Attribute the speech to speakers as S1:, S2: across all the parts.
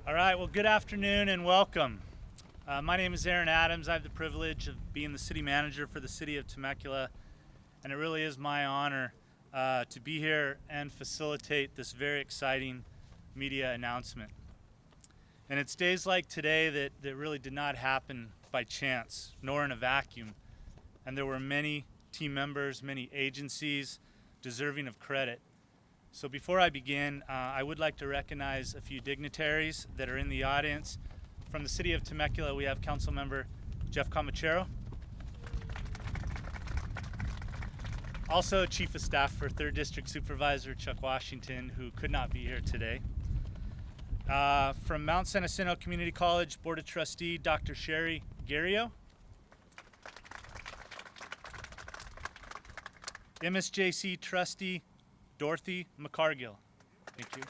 S1: All right, well, good afternoon and welcome. My name is Aaron Adams. I have the privilege of being the city manager for the city of Temecula, and it really is my honor to be here and facilitate this very exciting media announcement. And it's days like today that really did not happen by chance, nor in a vacuum. And there were many team members, many agencies deserving of credit. So before I begin, I would like to recognize a few dignitaries that are in the audience. From the city of Temecula, we have Councilmember Jeff Comachero. Also, Chief of Staff for 3rd District Supervisor Chuck Washington, who could not be here today. From Mount San Jacinto Community College Board of Trustee, Dr. Sherry Garrio. MSJC Trustee, Dorothy McCargill. Thank you.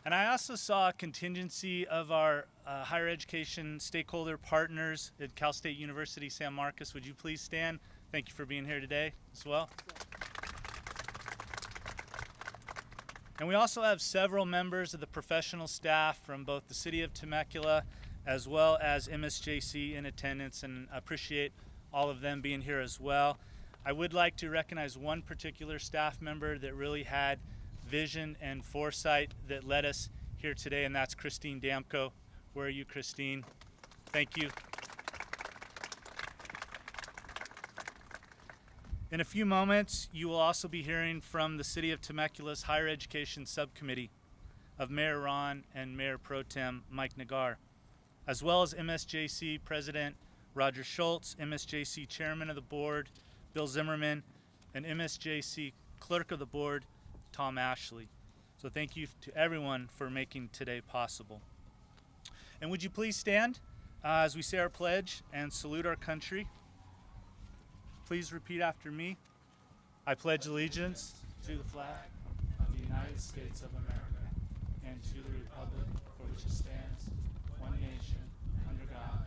S1: And I also saw a contingency of our higher education stakeholder partners at Cal State University San Marcos. Would you please stand? Thank you for being here today as well. And we also have several members of the professional staff from both the city of Temecula as well as MSJC in attendance, and I appreciate all of them being here as well. I would like to recognize one particular staff member that really had vision and foresight that led us here today, and that's Christine Damko. Where are you, Christine? Thank you. In a few moments, you will also be hearing from the City of Temecula's Higher Education Subcommittee of Mayor RAHN and Mayor Pro Tem Mike Nagar, as well as MSJC President Roger Schultz, MSJC Chairman of the Board Bill Zimmerman, and MSJC Clerk of the Board Tom Ashley. So thank you to everyone for making today possible. And would you please stand as we say our pledge and salute our country? Please repeat after me. I pledge allegiance to the flag of the United States of America and to the republic for which it stands, one nation, under God,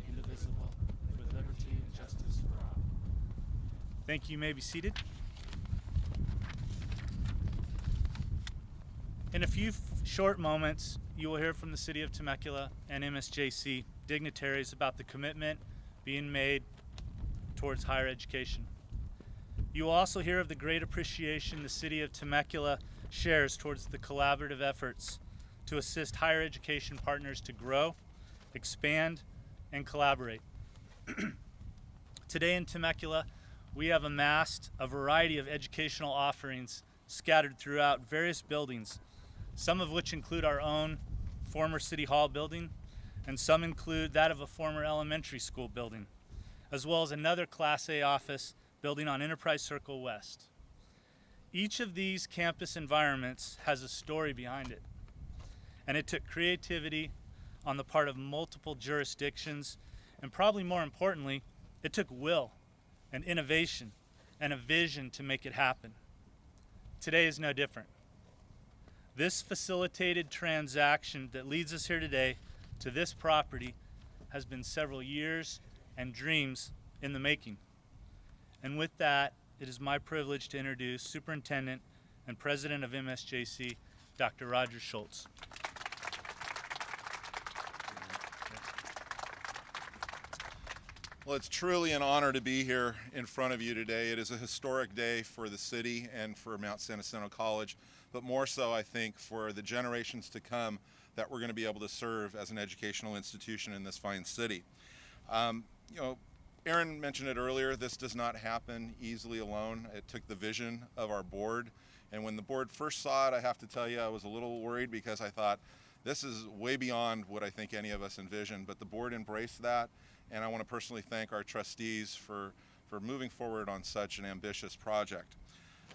S1: indivisible, with liberty and justice for all. Thank you. You may be seated. In a few short moments, you will hear from the City of Temecula and MSJC dignitaries about the commitment being made towards higher education. You will also hear of the great appreciation the City of Temecula shares towards the collaborative efforts to assist higher education partners to grow, expand, and collaborate. Today in Temecula, we have amassed a variety of educational offerings scattered throughout various buildings, some of which include our own former City Hall building, and some include that of a former elementary school building, as well as another Class A office building on Enterprise Circle West. Each of these campus environments has a story behind it, and it took creativity on the part of multiple jurisdictions, and probably more importantly, it took will and innovation and a vision to make it happen. Today is no different. This facilitated transaction that leads us here today to this property has been several years and dreams in the making. And with that, it is my privilege to introduce Superintendent and President of MSJC, Dr. Roger Schultz.
S2: Well, it's truly an honor to be here in front of you today. It is a historic day for the city and for Mount San Jacinto College, but more so, I think, for the generations to come that we're going to be able to serve as an educational institution in this fine city. Aaron mentioned it earlier, this does not happen easily alone. It took the vision of our board, and when the board first saw it, I have to tell you, I was a little worried because I thought, this is way beyond what I think any of us envisioned, but the board embraced that. And I want to personally thank our trustees for moving forward on such an ambitious project.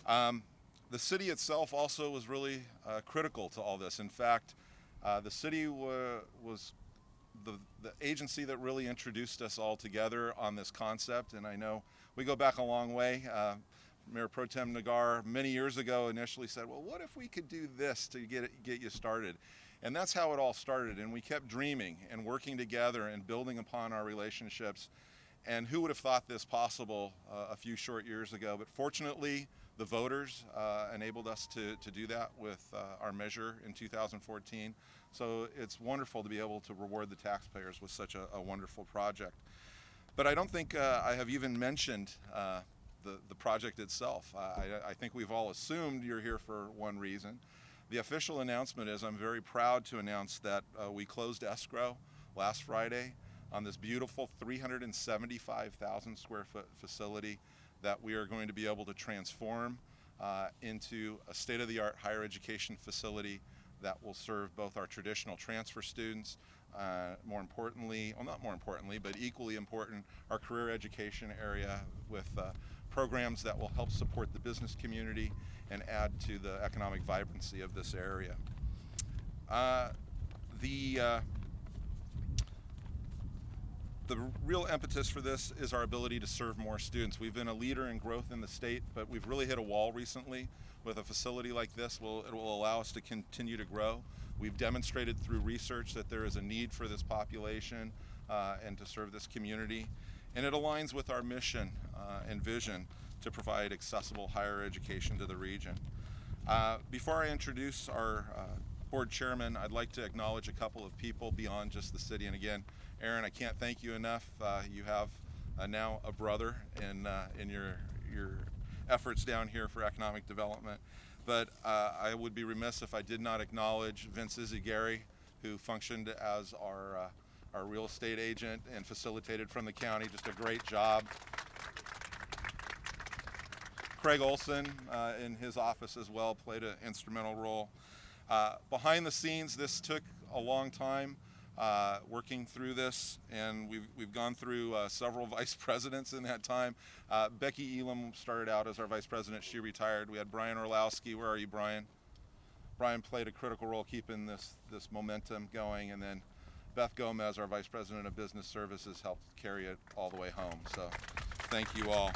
S2: The city itself also was really critical to all this. In fact, the city was the agency that really introduced us all together on this concept. And I know we go back a long way. Mayor Pro Tem Nagar many years ago initially said, well, what if we could do this to get you started? And that's how it all started, and we kept dreaming and working together and building upon our relationships. And who would have thought this possible a few short years ago? But fortunately, The voters enabled us to do that with our measure in 2014. So it's wonderful to be able to reward the taxpayers with such a wonderful project. But I don't think I have even mentioned the project itself. I think we've all assumed you're here for one reason. The official announcement is I'm very proud to announce that we closed escrow last Friday on this beautiful 375,000 square foot facility that we are going to be able to transform into a state-of-the-art higher education facility that will serve both our traditional transfer students, more importantly, well, not more importantly, but equally important, our career education area with programs that will help support the business community and add to the economic vibrancy of this area. The real impetus for this is our ability to serve more students. We've been a leader in growth in the state, but we've really hit a wall recently. With a facility like this, it will allow us to continue to grow. We've demonstrated through research that there is a need for this population and to serve this community. And it aligns with our mission and vision to provide accessible higher education to the region. Before I introduce our board chairman, I'd like to acknowledge a couple of people beyond just the city. And again, Aaron, I can't thank you enough. You have now a brother in your efforts down here for economic development. But I would be remiss if I did not acknowledge Vince Izigari, who functioned as our real estate agent and facilitated from the county. Just a great job. Craig Olson in his office as well played an instrumental role. Behind the scenes, this took a long time working through this, and we've gone through several vice presidents in that time. Becky Elam started out as our vice president. She retired. We had Brian Orlowski. Where are you, Brian? Brian played a critical role keeping this momentum going, and then Beth Gomez, our vice president of business services, helped carry it all the way home. So thank you all.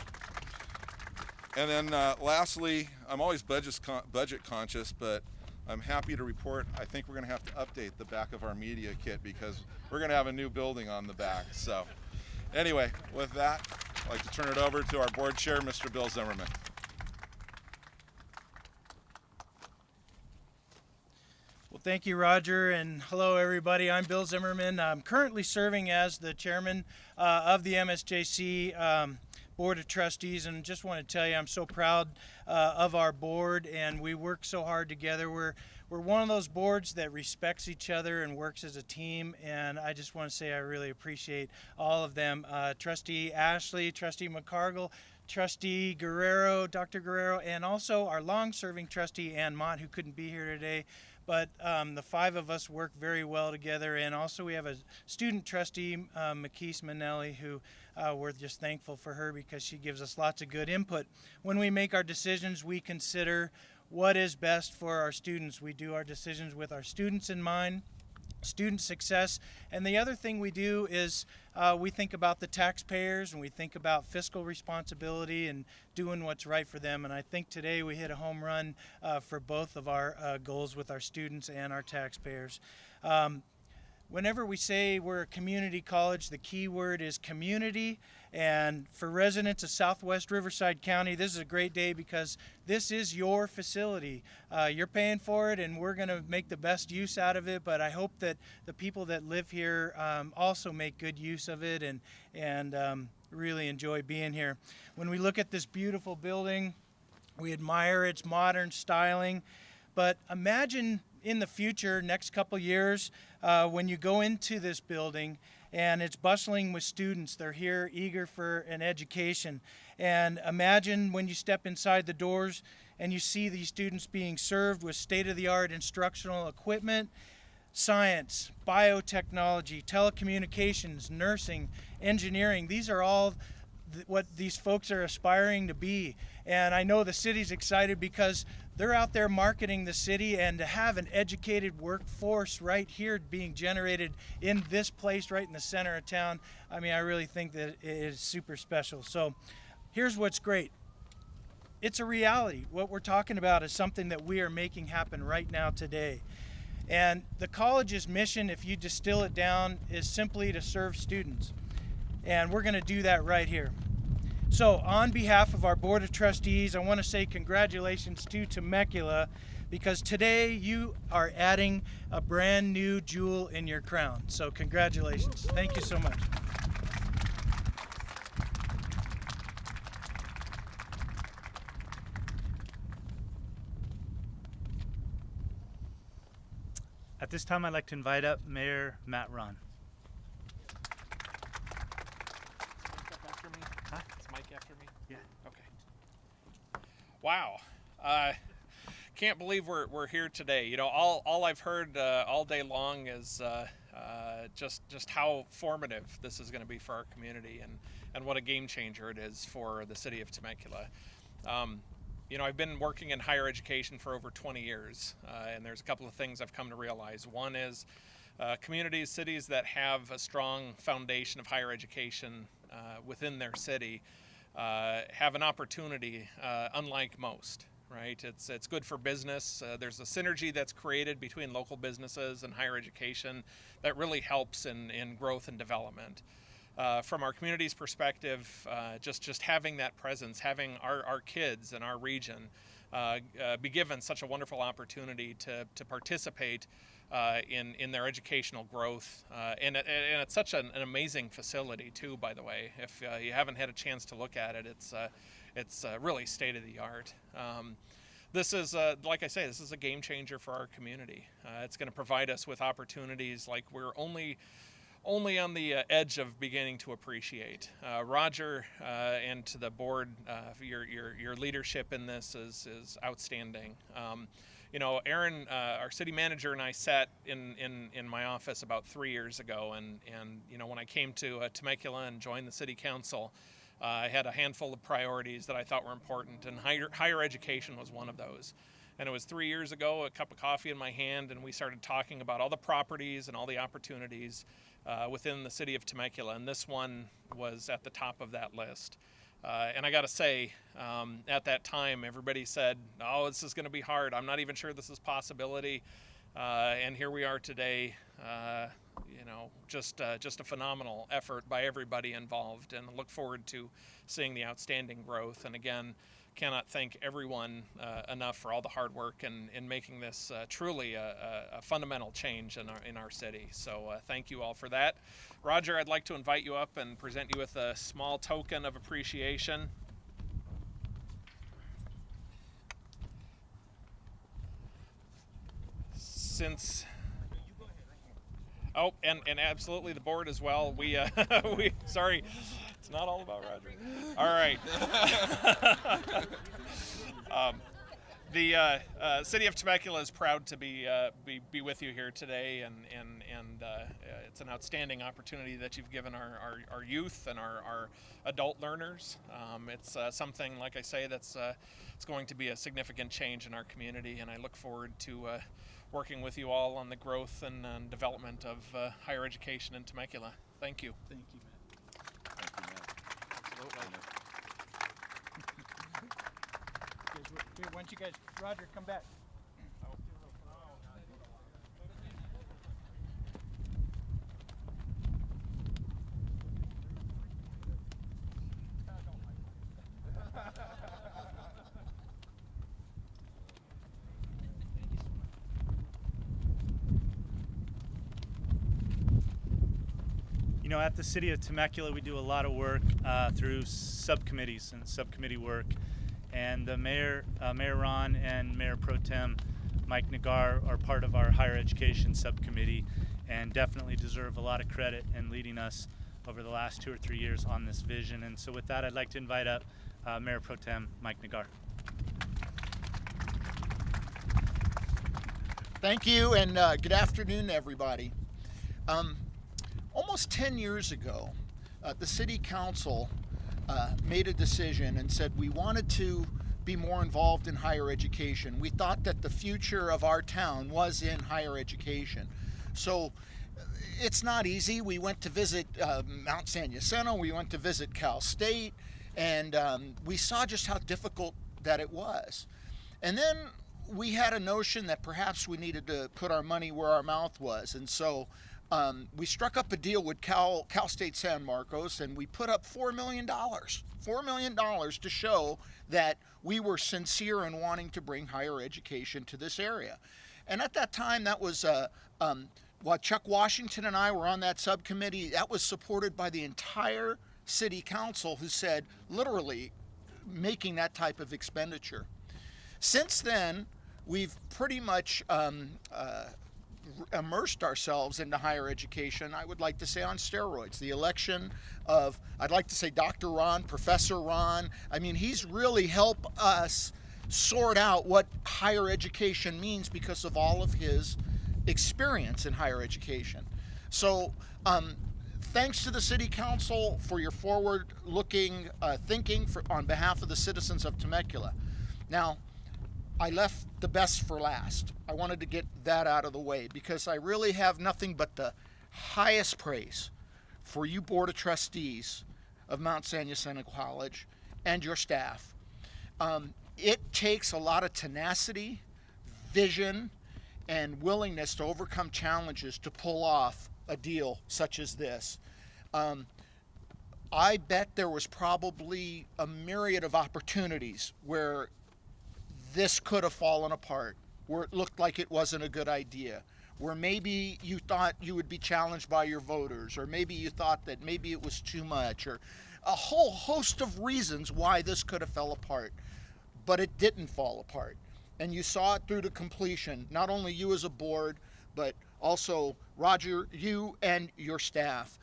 S2: And then lastly, I'm always budget conscious, but I'm happy to report I think we're going to have to update the back of our media kit because we're going to have a new building on the back. So anyway, with that, I'd like to turn it over to our board chair, Mr. Bill Zimmerman.
S3: Well, thank you, Roger, and hello, everybody. I'm Bill Zimmerman. I'm currently serving as the chairman of the MSJC Board of Trustees, and just want to tell you I'm so proud of our board, and we work so hard together. We're one of those boards that respects each other and works as a team, and I just want to say I really appreciate all of them. Trustee Ashley, Trustee McCargill, Trustee Guerrero, Dr. Guerrero, and also our long-serving trustee Ann Mott, who couldn't be here today. But the five of us work very well together, and also we have a student trustee, McKees Manelli, who we're just thankful for her because she gives us lots of good input. When we make our decisions, we consider what is best for our students. We do our decisions with our students in mind, student success, and the other thing we do is we think about the taxpayers and we think about fiscal responsibility and doing what's right for them. And I think today we hit a home run for both of our goals with our students and our taxpayers. Whenever we say we're a community college, the key word is community. And for residents of Southwest Riverside County, this is a great day because this is your facility. You're paying for it, and we're going to make the best use out of it. But I hope that the people that live here also make good use of it and really enjoy being here. When we look at this beautiful building, we admire its modern styling. But imagine in the future, next couple years, when you go into this building and it's bustling with students. They're here eager for an education. And imagine when you step inside the doors and you see these students being served with state-of-the-art instructional equipment, science, biotechnology, telecommunications, nursing, engineering. These are all what these folks are aspiring to be. And I know the city's excited because they're out there marketing the city, and to have an educated workforce right here being generated in this place right in the center of town, I mean, I really think that it is super special. So here's what's great. It's a reality. What we're talking about is something that we are making happen right now today. And the college's mission, if you distill it down, is simply to serve students. And we're going to do that right here. So on behalf of our Board of Trustees, I want to say congratulations to Temecula, because today you are adding a brand new jewel in your crown. So congratulations. Thank you so much.
S1: At this time, I'd like to invite up Mayor Matt RAHN.
S4: After me?
S1: Huh?
S4: Is Mike after me?
S1: Yeah.
S4: Okay. Wow. Can't believe we're here today. You know, all I've heard all day long is just how formative this is going to be for our community, and what a game changer it is for the city of Temecula. You know, I've been working in higher education for over 20 years, and there's a couple of things I've come to realize. One is communities, cities that have a strong foundation of higher education within their city have an opportunity unlike most, right? It's good for business. There's a synergy that's created between local businesses and higher education that really helps in growth and development. From our community's perspective, just having that presence, having our kids in our region be given such a wonderful opportunity to participate in their educational growth, and it's such an amazing facility too. By the way, if you haven't had a chance to look at it, it's really state of the art. This is, like I say, this is a game changer for our community. It's going to provide us with opportunities like we're only on the edge of beginning to appreciate. Roger and to the board, your leadership in this is outstanding. You know, Aaron, our city manager, and I sat in my office about 3 years ago, and you know, when I came to Temecula and joined the city council, I had a handful of priorities that I thought were important, and higher education was one of those. And it was 3 years ago, a cup of coffee in my hand, and we started talking about all the properties and all the opportunities within the city of Temecula, and this one was at the top of that list. And I got to say, at that time, everybody said, "Oh, this is going to be hard. I'm not even sure this is a possibility." And here we are today. You know, just a phenomenal effort by everybody involved, and I look forward to seeing the outstanding growth. And again, cannot thank everyone enough for all the hard work in making this truly a fundamental change in our city. So thank you all for that. Roger, I'd like to invite you up and present you with a small token of appreciation. Oh, and absolutely the board as well. We sorry. It's not all about Roger. All right. The city of Temecula is proud to be with you here today, and it's an outstanding opportunity that you've given our youth and our adult learners. It's something, like I say, that's it's going to be a significant change in our community, and I look forward to working with you all on the growth and development of higher education in Temecula. Thank you.
S3: Thank you, Matt. Here, why don't you guys, Roger, come back.
S1: You know, at the City of Temecula, we do a lot of work through subcommittees and subcommittee work. And the Mayor RAHN and Mayor Pro Tem Mike Nagar are part of our higher education subcommittee and definitely deserve a lot of credit in leading us over the last 2 or 3 years on this vision. And so with that, I'd like to invite up Mayor Pro Tem Mike Nagar.
S5: Thank you, and good afternoon, everybody. Almost 10 years ago, the City Council made a decision and said we wanted to be more involved in higher education. We thought that the future of our town was in higher education. So it's not easy. We went to visit Mount San Jacinto, we went to visit Cal State, and we saw just how difficult that it was. And then we had a notion that perhaps we needed to put our money where our mouth was. And so we struck up a deal with Cal State San Marcos, and we put up $4 million. $4 million to show that we were sincere in wanting to bring higher education to this area. And at that time, that was while Chuck Washington and I were on that subcommittee, that was supported by the entire city council, who said, literally, making that type of expenditure. Since then, we've pretty much immersed ourselves into higher education, I would like to say on steroids. The election of, I'd like to say Dr. RAHN, Professor RAHN, I mean, he's really helped us sort out what higher education means because of all of his experience in higher education. So thanks to the City Council for your forward-looking thinking on behalf of the citizens of Temecula. Now, I left the best for last. I wanted to get that out of the way because I really have nothing but the highest praise for you Board of Trustees of Mount San Jacinto College and your staff. It takes a lot of tenacity, vision, and willingness to overcome challenges to pull off a deal such as this. I bet there was probably a myriad of opportunities where this could have fallen apart, where it looked like it wasn't a good idea, where maybe you thought you would be challenged by your voters, or maybe you thought that maybe it was too much, or a whole host of reasons why this could have fell apart. But it didn't fall apart. And you saw it through to completion, not only you as a board, but also Roger, you and your staff.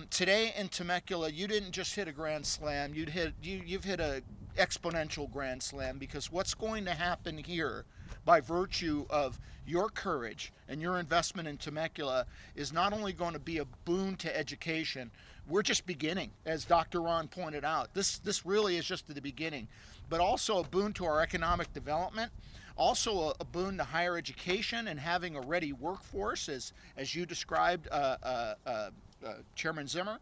S5: Today in Temecula, you didn't just hit a grand slam, you've hit a exponential grand slam, because what's going to happen here by virtue of your courage and your investment in Temecula is not only going to be a boon to education. We're just beginning, as Dr. RAHN pointed out. This really is just the beginning, but also a boon to our economic development, also a boon to higher education and having a ready workforce, as you described, Chairman Zimmer.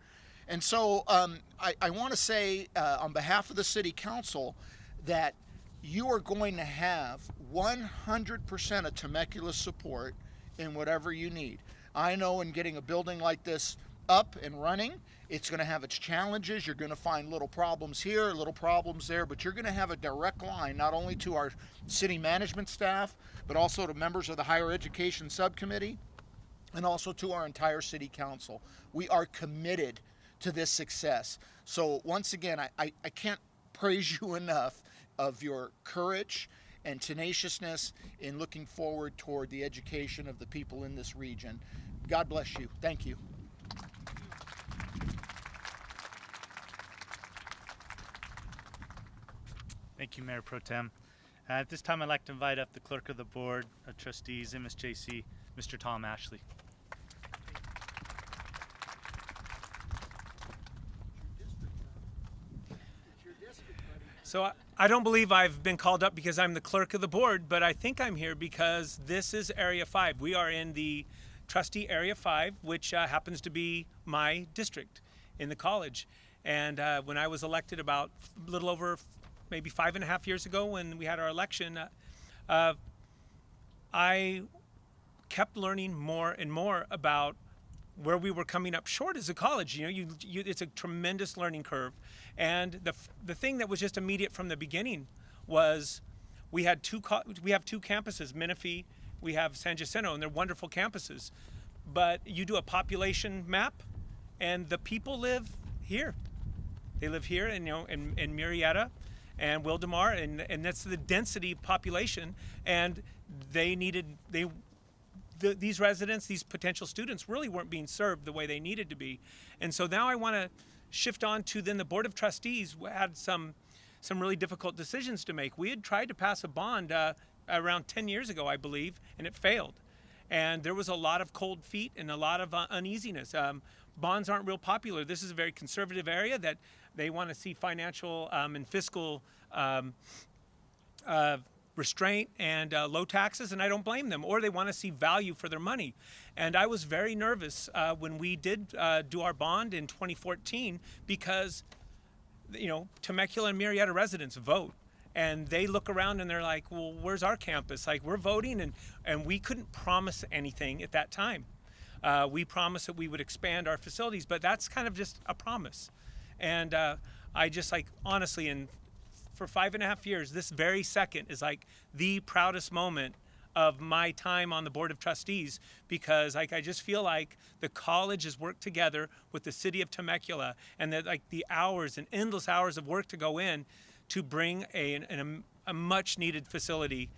S5: And so I want to say on behalf of the City Council that you are going to have 100% of Temecula's support in whatever you need. I know in getting a building like this up and running, it's going to have its challenges. You're going to find little problems here, little problems there, but you're going to have a direct line not only to our city management staff, but also to members of the Higher Education Subcommittee, and also to our entire City Council. We are committed to this success. So once again, I can't praise you enough of your courage and tenaciousness in looking forward toward the education of the people in this region. God bless you. Thank you.
S1: Thank you, Mayor Pro Tem. At this time, I'd like to invite up the Clerk of the Board of Trustees, MSJC, Mr. Tom Ashley.
S6: So I don't believe I've been called up because I'm the clerk of the board, but I think I'm here because this is Area 5. We are in the trustee Area 5, which happens to be my district in the college. And when I was elected about a little over maybe 5.5 years ago when we had our election, I kept learning more and more about where we were coming up short as a college. You know, it's a tremendous learning curve. And the thing that was just immediate from the beginning was we have two campuses, Menifee, we have San Jacinto, and they're wonderful campuses. But you do a population map, and the people live here. They live here, in Murrieta and Wildomar, and that's the density of population. And these residents, these potential students, really weren't being served the way they needed to be. And so now I want to shift on to then the Board of Trustees had some really difficult decisions to make. We had tried to pass a bond around 10 years ago, I believe, and it failed. And there was a lot of cold feet and a lot of uneasiness. Bonds aren't real popular. This is a very conservative area that they want to see financial and fiscal restraint and low taxes, and I don't blame them. Or they want to see value for their money. And I was very nervous when we did do our bond in 2014 because, Temecula and Murrieta residents vote. And they look around and they're like, well, where's our campus? Like, we're voting, and we couldn't promise anything at that time. We promised that we would expand our facilities, but that's kind of just a promise. And I just like, honestly, for 5.5 years, this very second is like the proudest moment of my time on the Board of Trustees, because like I just feel like the college has worked together with the city of Temecula, and that like the hours and endless hours of work to go in to bring a much needed facility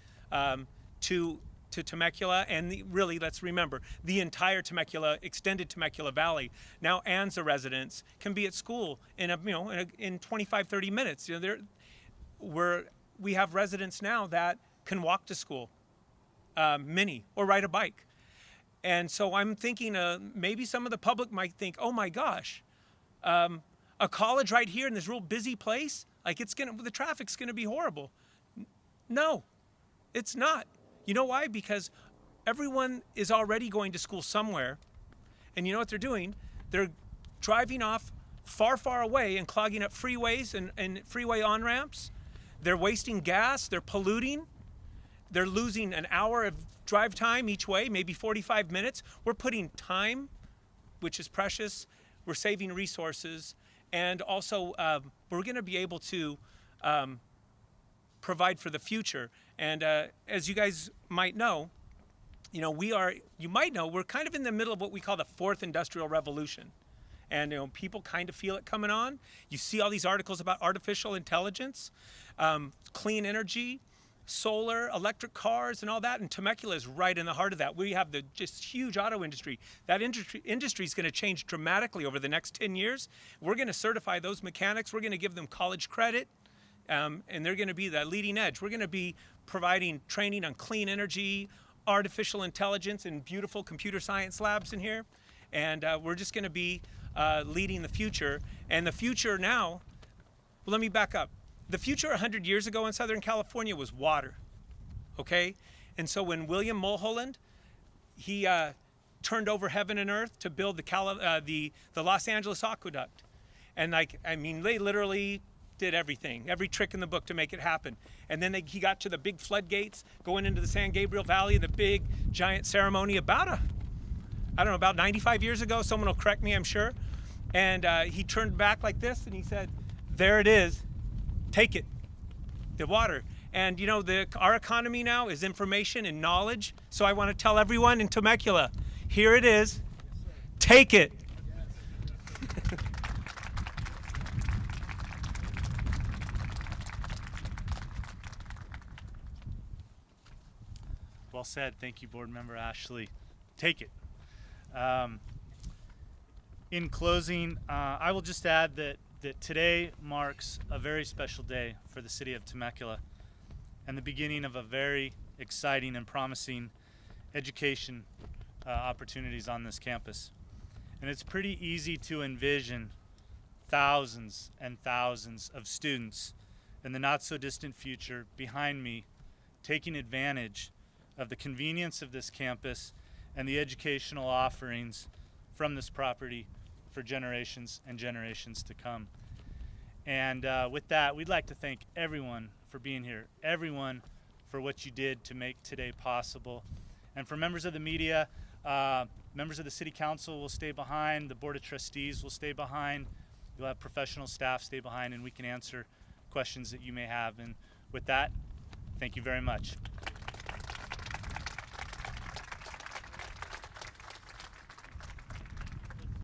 S6: to Temecula, and really, let's remember, the entire Temecula, extended Temecula Valley. Now ANZA residents can be at school in 25, 30 minutes. We have residents now that can walk to school, mini, or ride a bike. And so I'm thinking maybe some of the public might think, oh my gosh, a college right here in this real busy place, like the traffic's gonna be horrible. No, it's not. You know why? Because everyone is already going to school somewhere, and you know what they're doing? They're driving off far, far away and clogging up freeways and freeway on-ramps. They're wasting gas, they're polluting, they're losing an hour of drive time each way, maybe 45 minutes. We're putting time, which is precious, we're saving resources, and also we're gonna be able to provide for the future. And as you guys might know, we're kind of in the middle of what we call the fourth industrial revolution. And people kind of feel it coming on. You see all these articles about artificial intelligence, clean energy, solar, electric cars, and all that. And Temecula is right in the heart of that. We have the just huge auto industry. That industry is going to change dramatically over the next 10 years. We're going to certify those mechanics. We're going to give them college credit. And they're going to be the leading edge. We're going to be providing training on clean energy, artificial intelligence, and beautiful computer science labs in here. And we're just going to be leading the future. And the future now, well, let me back up. The future 100 years ago in Southern California was water, okay? And so when William Mulholland, he turned over heaven and earth to build the Los Angeles Aqueduct. And they literally did everything, every trick in the book to make it happen. And then he got to the big floodgates going into the San Gabriel Valley, the big giant ceremony about 95 years ago. Someone will correct me, I'm sure. And he turned back like this and he said, there it is, take it, the water. And our economy now is information and knowledge. So I want to tell everyone in Temecula, here it is, take it.
S1: Well said. Thank you, Board Member Ashley. Take it. In closing, I will just add that today marks a very special day for the city of Temecula and the beginning of a very exciting and promising education opportunities on this campus. And it's pretty easy to envision thousands and thousands of students in the not so distant future behind me taking advantage of the convenience of this campus and the educational offerings from this property for generations and generations to come. And with that, we'd like to thank everyone for being here, everyone for what you did to make today possible. And for members of the media, members of the City Council will stay behind, the Board of Trustees will stay behind, you'll have professional staff stay behind, and we can answer questions that you may have. And with that, thank you very much.